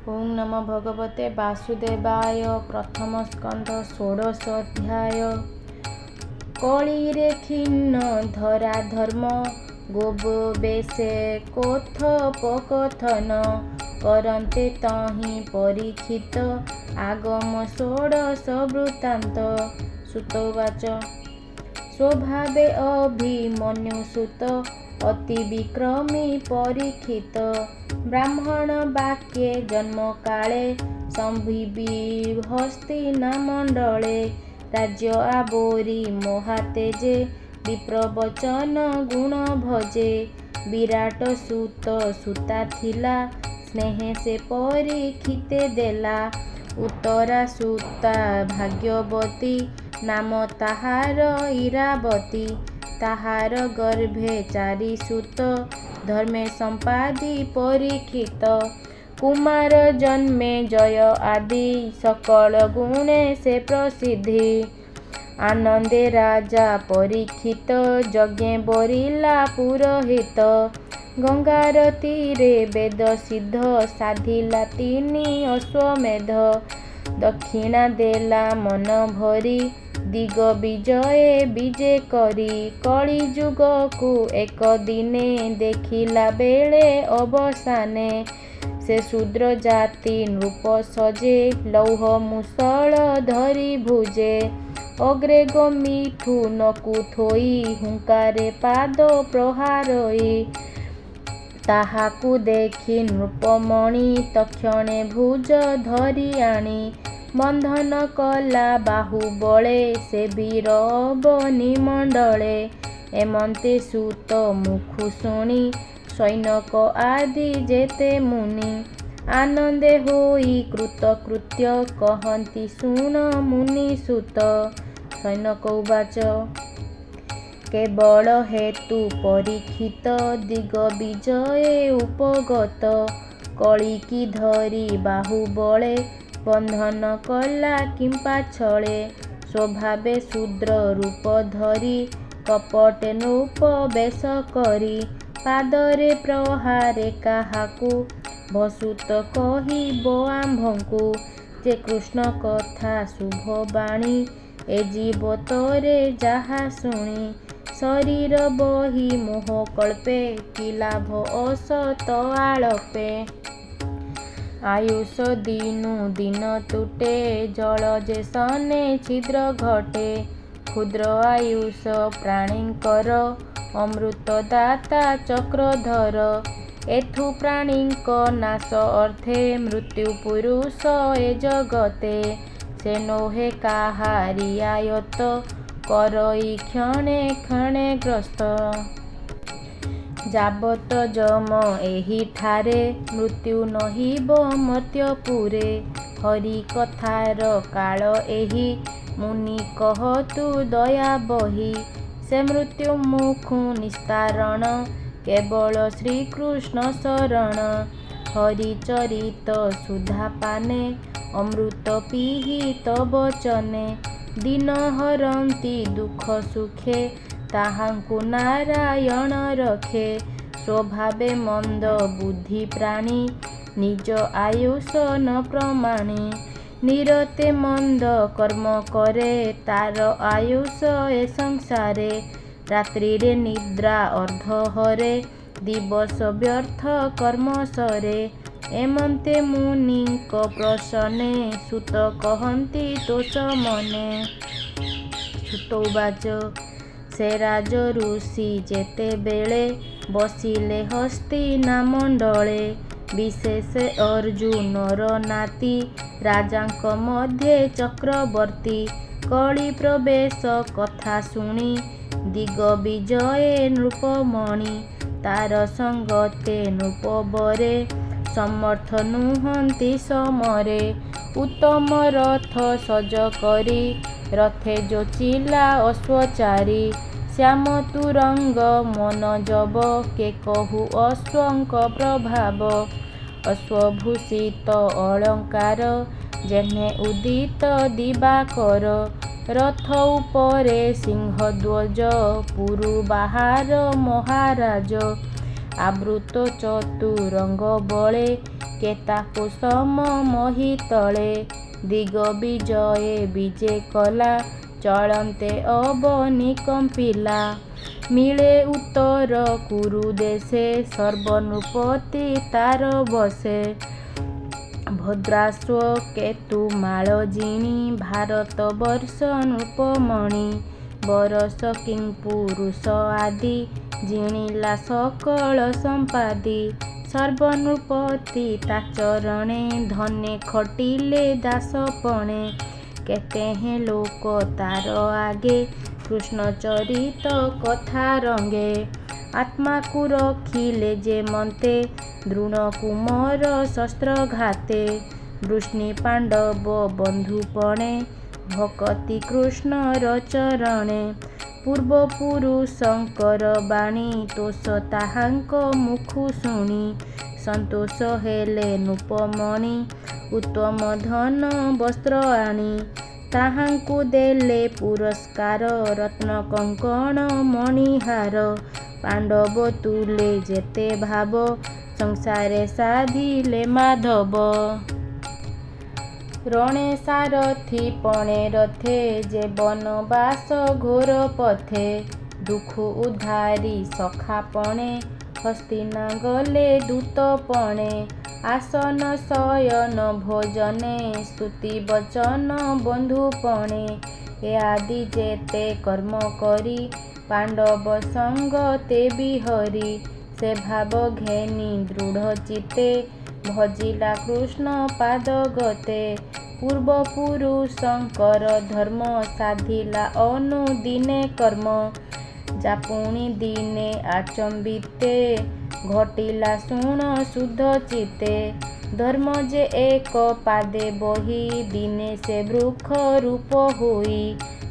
ओं नमो भगवते वासुदेवाय। प्रथम स्कंध षोडश अध्याय। कलिरे खिन्न धरा धर्म गोबेशे कथोपकथन करन्ते तहि परीक्षित आगम षोडश वृत्तान्त। सुतोवाच स्वभावे अभिमन्युसुत अति विक्रमी परीक्षित ब्राह्मण वाक्ये जन्म काले संभिवी हस्तिनामण्डले राज्य आबोरी महातेजे विप्रवचन गुण भजे विराट सुत सुता थिला स्नेहे से परीक्षिते देला उत्तरा सुता भाग्यवती नाम ताहार इरावती ताहार गर्भे चारि सुत धर्मे संपादी परीक्षित कुमार जन्मे जय आदि सकल गुणे से प्रसिद्धि आनंदे राजा परीक्षित यज्ञे बरिला पुरोहित गंगार तीरे वेद सिद्ध साधिला तिनि अश्वमेध दक्षिणा देला मन भरी दिग विजये विजय करी कली जुग को एक दिने देखिला बेले अवसाने से शूद्र जाति नृप सजे लौह मुसल धरी भुजे अग्रे गमिठू नकु थोई हुंकारे पाद प्रहारई ताहाकु देखि नृपमणि तक्षणे भुज धरी आनी बंधन कला बाहुबले से वीर बनिमंडले एमंते सुत मुखु शुणी सैनक आदि जेते मुनि आनंदे होई कृतकृत्य कहन्ति शुण मुनि सुत सैनक उवाच केवल हेतु परीक्षित दिग विजये उपगत कलिकी धरी बाहुबले बंधन कला किंपा छळे स्वभावे शूद्र रूप धरी कपटे नृप बेश करी पादरे प्रहारे काहाकू भसुत कहिब आम्भଙ୍କୁ जे कृष्ण कथा शुभ बाणी ए जीवतरे जाहा शुणी शरीर बही मोह कल्पे कि लाभ असत आलपे आयुष दिनु दिन तुटे जल जे सने छिद्र घटे क्षुद्र आयुष प्राणींकर अमृत दाता चक्रधर एथु प्राणींक नाश अर्थे मृत्यु पुरुष ए जगते से नोहे काहारी आयत करई क्षणे क्षणे ग्रस्त जाबत जम एही ठारे मृत्यु नहिब मर्त्यपुरे हरि कथार काल एही मुनि कहतु दया बही से मृत्यु मुखु निस्तारण केवल श्रीकृष्ण शरण हरि चरित सुधा पाने अमृत पीहित वचने दिन हरन्ति दुख सुखे ताहांकु नारायण रखे स्वभावे मंद बुद्धि प्राणी निज आयुष न प्रमाणी निरते मंद कर्म करे तार आयुष ए संसारे रात्रि रे निद्रा अर्धहरे दिवस व्यर्थ कर्म सरे एमंते मुनिक प्रसन्ने सुत कहन्ति तोष मने सुतोवाच से राज ऋषि जेते बेले बसिले हस्तिनामण्डले विशेष अर्जुनर नाती राजांक मध्ये चक्रवर्ती कଳି प्रवेश कथा शुणी दिग विजये नृपमणि तार संगते नृपबरे समर्थ नुहन्ति समरे उत्तम रथ सज करी रथे जोचिला अश्वचारी श्याम तुरंग मन जब के कहु अश्वंक प्रभाव अश्वभूषित अलंकार जेने उदित दिवाकर रथ उपरे सिंहध्वज पुरु बाहार महाराज आवृत चतुरंग बले କେତାକୁ ସମ ମହି ତଳେ ଦିଗ ବିଜଏ ବିଜେ କଲା ଚଳନ୍ତେ ଅବନି କମ୍ପିଲା ମିଳେ ଉତ୍ତର କୁରୁ ଦେଶେ ସର୍ବନୃପତି ତାର ବସେ ଭଦ୍ରାଶ୍ୱ କେତୁ ମାଳ ଜିଣି ଭାରତ ବର୍ଷ ନୃପମଣି ବରଷ କିଂ ପୁରୁଷ ଆଦି ଜିଣିଲା ସକଳ ସମ୍ପାଦି ସର୍ବନୃପତି ତା ଚରଣେ ଧନେ ଖଟିଲେ ଦାସପଣେ କେତେ ହେଁ ଲୋକ ତାର ଆଗେ କୃଷ୍ଣ ଚରିତ କଥା ରଙ୍ଗେ ଆତ୍ମାକୁ ରଖିଲେ ଯେ ମନ୍ତେ ଦ୍ରୋଣ କୁମର ଶସ୍ତ୍ରଘାତେ ବୃଷ୍ଣି ପାଣ୍ଡବ ବନ୍ଧୁପଣେ ଭକତି କୃଷ୍ଣର ଚରଣେ ପୂର୍ବ ପୁରୁଷଙ୍କର ବାଣୀ ତୋଷ ତାହାଙ୍କ ମୁଖୁ ଶୁଣି ସନ୍ତୋଷ ହେଲେ ନୃପମଣି ଉତ୍ତମ ଧନ ବସ୍ତ୍ର ଆଣି ତାହାଙ୍କୁ ଦେଲେ ପୁରସ୍କାର ରତ୍ନ କଙ୍କଣ ମଣିହାର ପାଣ୍ଡବ ତୁଲେ ଯେତେ ଭାବ ସଂସାରେ ସାଧିଲେ ମାଧବ ରଣେ ସାରଥି ପଣେ ରଥେ ଯେ ବନବାସ ଘୋର ପଥେ ଦୁଃଖ ଉଦ୍ଧାରି ସଖା ପଣେ ହସ୍ତିନା ଗଲେ ଦୂତ ପଣେ ଆସନ ଶୟନ ଭୋଜନେ ସ୍ତୁତି ବଚନ ବନ୍ଧୁ ପଣେ ଏ ଆଦି ଯେତେ କର୍ମ କରି ପାଣ୍ଡବ ସଙ୍ଗ ତେ ବିହରି ସେ ଭାବ ଘେନି ଦୃଢ଼ ଚିତେ ଭଜିଲା କୃଷ୍ଣ ପାଦ ଗତେ ପୂର୍ବ ପୁରୁଷଙ୍କର ଧର୍ମ ସାଧିଲା ଅନୁଦିନେ କର୍ମ ଯାପୁଣି ଦିନେ ଆଚମ୍ବିତେ ଘଟିଲା ଶୁଣ ଶୁଦ୍ଧ ଚିତେ ଧର୍ମ ଯେ ଏକ ପାଦେ ବହି ଦିନେ ସେ ବୃକ୍ଷ ରୂପ ହୋଇ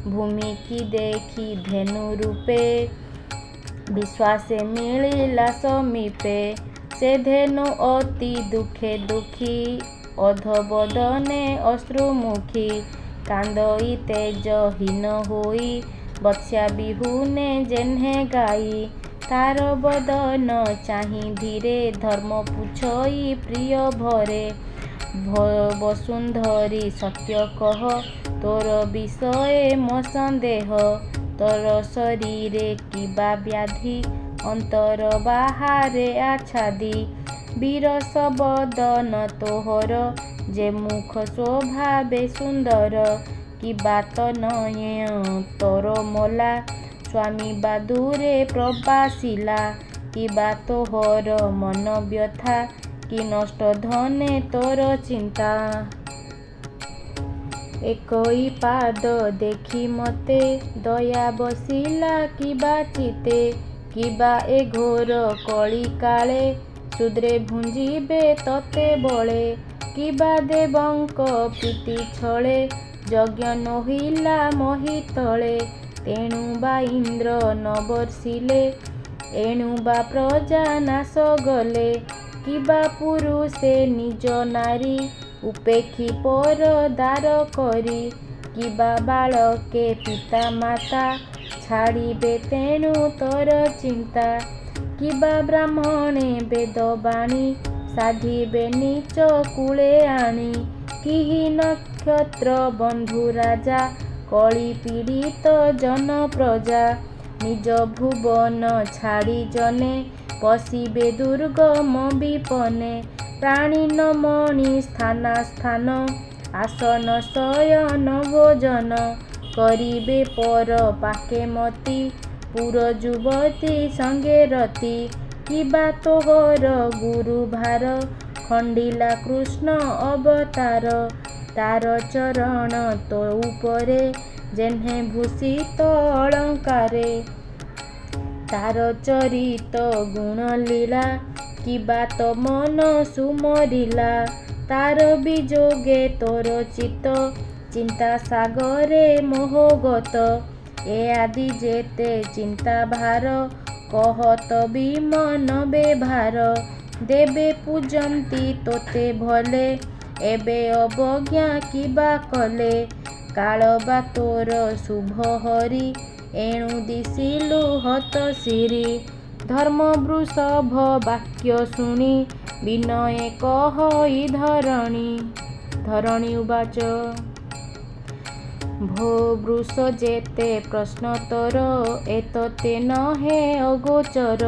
ଭୂମି କି ଦେଖି ଧେନୁ ରୂପେ ବିଶ୍ୱାସେ ମିଳିଲା ସମୀପେ ସେ ଧେନୁ ଅତି ଦୁଃଖେ ଦୁଃଖୀ ଅଧବଦନେ ଅଶ୍ରୁମୁଖୀ କାନ୍ଦଇ ତେଜହୀନ ହୋଇ ବତ୍ସ୍ୟା ବିହୁନେ ଯେହ୍ନେ ଗାଇ ତାର ବଦନ ଚାହିଁ ଧୀରେ ଧର୍ମ ପୁଛଇ ପ୍ରିୟ ଭରେ ବସୁନ୍ଧରୀ ସତ୍ୟ କହ ତୋର ବିଷୟ ମୋ ସନ୍ଦେହ ତୋର ଶରୀରେ କିବା ବ୍ୟାଧି ଅନ୍ତର ବାହାରେ ଆଚ୍ଛାଦି ବିରସ ବଦନ ତୋହର ଯେ ମୁଖ ସ୍ୱଭାବେ ସୁନ୍ଦର କିବା ତନୟ ତୋର ମଲା ସ୍ୱାମୀ ବାଦୁରେ ପ୍ରବାସିଲା କିବା ତୋହର ମନ ବ୍ୟଥା କି ନଷ୍ଟ ଧନେ ତୋର ଚିନ୍ତା একই পাদ দেখি মতে দয়া বসিলা কিবা চিতে কিবা এ ঘোর কଳି কাଳେ ଶୂଦ୍ରେ ଭୁଞ୍ଜିବେ ତତେ ବଳେ କିବା ଦେବଙ୍କ ପ୍ରୀତି ଛଳେ ଯଜ୍ଞ ନୋହିଲା ମହି ତଳେ ତେଣୁ ବା ଇନ୍ଦ୍ର ନ ବର୍ଷିଲେ ଏଣୁ ବା ପ୍ରଜା ନାଶ ଗଲେ କିବା ପୁରୁଷେ ନିଜ ନାରୀ ଉପେକ୍ଷୀ ପର ଦାର କରି କିବା ବାଳକେ ପିତା ମାତା ଛାଡ଼ିବେ ତେଣୁ ତୋର ଚିନ୍ତା କିବା ବ୍ରାହ୍ମଣେ ବେଦବାଣୀ ସାଧିବେ ନିଚ କୂଳେ ଆଣି କିହି ନକ୍ଷତ୍ର ବନ୍ଧୁ ରାଜା କଳି ପୀଡ଼ିତ ଜନ ପ୍ରଜା ନିଜ ଭୁବନ ଛାଡ଼ି ଜନେ ପଶିବେ ଦୁର୍ଗମ ବିପନେ ପ୍ରାଣୀ ନ ମଣି ସ୍ଥାନା ସ୍ଥାନ ଆସନ ଶୟନ ଭୋଜନ କରିବେ ପର ପାକେ ମତି ପୁର ଯୁବତୀ ସଙ୍ଗେ ରତି କିବା ତୋହର ଗୁରୁ ଭାର ଖଣ୍ଡିଲା କୃଷ୍ଣ ଅବତାର ତାର ଚରଣ ତୋ ଉପରେ ଯେହ୍ନେ ଭୂଷିତ ଅଳଙ୍କାରେ ତାର ଚରିତ ଗୁଣ ଲୀଳା କିବା ତ ମନ ସୁମରିଲା ତାର ବିଯୋଗେ ତୋର ଚିତ ଚିନ୍ତା ସାଗରେ ମୋହଗତ ଏ ଆଦି ଯେତେ ଚିନ୍ତା ଭାର କହତ ବିମନ ବେଭାର ଦେବେ ପୂଜନ୍ତି ତୋତେ ଭଲେ ଏବେ ଅବଜ୍ଞା କିବା କଲେ କାଳ ବା ତୋର ଶୁଭ ହରି ଏଣୁ ଦିଶିଲୁ ହତ ଶିରି ଧର୍ମ ବୃଷଭ ବାକ୍ୟ ଶୁଣି विनये कहई धरणी उवाच भो वृष जेते प्रश्नोत्तर एतते न हे अगोचर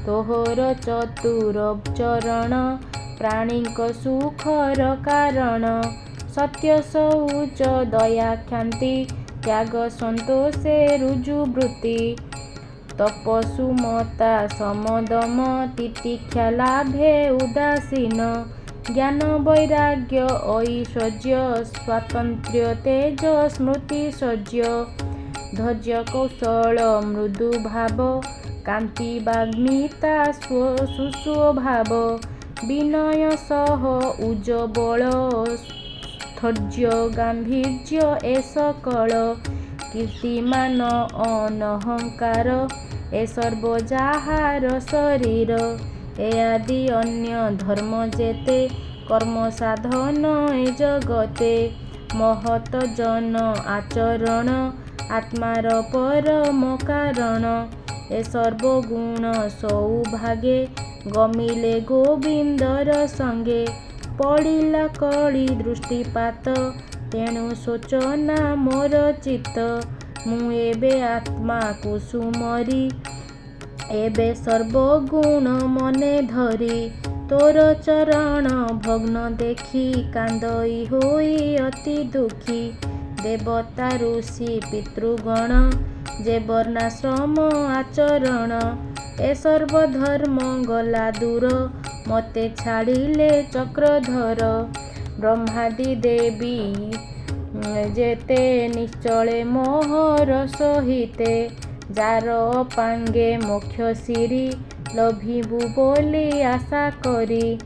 तोहर चतुरचरण प्राणीक सुखर कारण सत्य शौच दया क्षांति त्याग संतोषे रुजुवृत्ति तपसुमता समदम तितिक्षा लाभे उदासीन ज्ञान वैराग्य ऐश्वर्य स्वातंत्र्य तेज स्मृति सज्य धैर्य कौशल मृदु भाव कांति वाग्मिता सुस्वभाव विनय सह उज्जबल स्थैर्य गांभीर्य ए सकल कीर्तिमान अनहंकार ए सर्व जाहार शरीर ए आदि अन्य धर्म जेते कर्म साधन ए जगते महत जन आचरण आत्मार परम कारण ए सर्वगुण सौभागे गमिले गोविंदर संगे पड़िला कली दृष्टिपात तेणु सोचना मोर चित्त मु एबे आत्मा कुसुमरी एबे सर्वगुण मने धरी तोर चरण भग्न देखी कांदई होई अति दुखी देवता ऋषि पितृगण जे वर्णाश्रम आचरण ए सर्वधर्म गला दूर मते छाड़िले चक्रधर ब्रह्मादि देवी जेते निश्चले मोहर सहिते जार पांगे मोक्ष सिरी लभिबु बोली आशा करी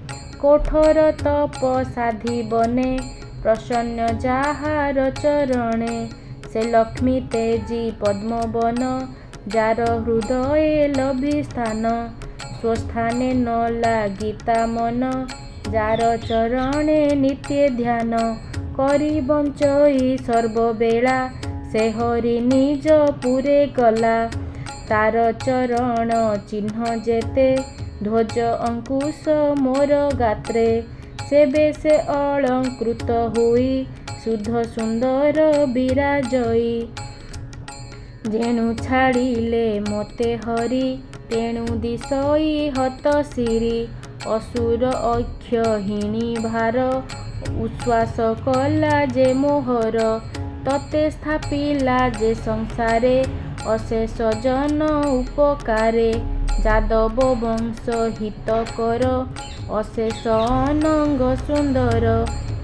कोठर तप साधी बने प्रसन्न जाहार चरणे से लक्ष्मी तेजी पद्मवन जार हृदये लभि स्थान स्वस्थाने न लागिता मन जार चरणे नित्य ध्यान करी बंचई सर्वबेला से हरि निज पुरे गला तार चरण चिन्ह जेते ध्वज अंकुश मोर गात्रे सेबे से अलंकृत होई शुद्ध सुंदर विराजई जेणु छाड़िले मोते हरि तेणु दिशई हत सिरी असुर अक्षहिणी भार उच्छ्वास कला जे मोहर तते स्थापिला जे संसारे अशेष जन उपकारे जादव वंश हितकर अशेष अनंग सुंदर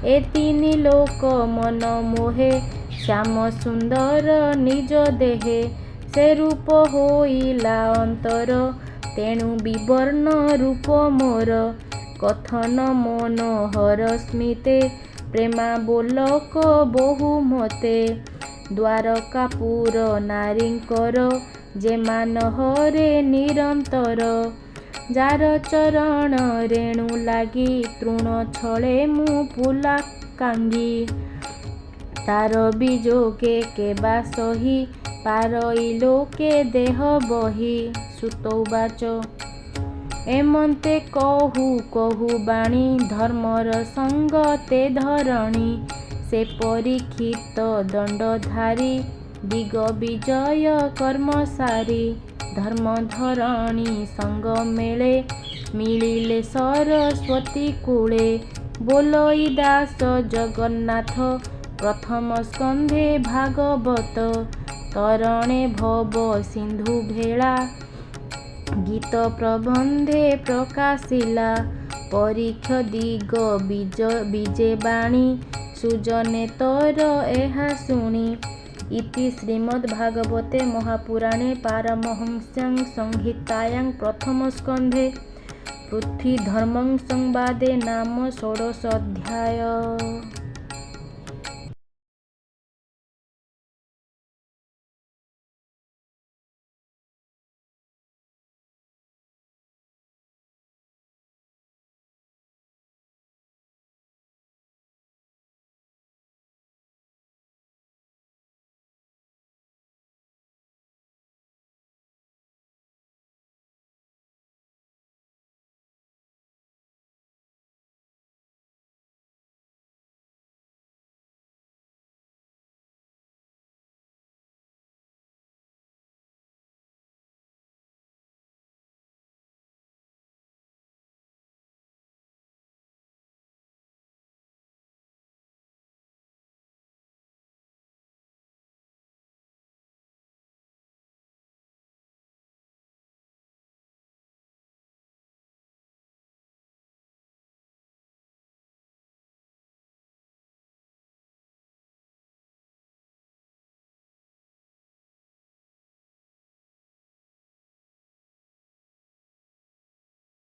ए तीनि लोक मन मोहे श्याम सुंदर निज देहे से रूप होइला अंतर तेणु विवर्ण रूप मोर कथन मनोहर स्मिते प्रेमा बोलक बहुमते द्वारकापुर नारींकर जे मान हरे निरंतर जार चरण रेणु लागी तृण छळे मु फुला कांगी तार बिजोगे केबा सही पारई लोके देह बही सुत उवाच एमंते कहु कहु बाणी धर्मर संगते धरणी से परीक्षित दंडधारी दिग विजय कर्मसारी धर्मधरणी संग मेले मिलिले सरस्वती कूले बोलई दास जगन्नाथ प्रथम स्कंधे भागवत तरणे भव सिंधु भेला गीत प्रबंधे प्रकाशिला परीक्ष दिग बीजे बाणी सुजने तर एहा शुणी इति श्रीमद्भागवते महापुराणे पारमहंस्यां संहितायां प्रथम स्कंधे पृथ्वी धर्मं संवादे नाम षोडश अध्याय।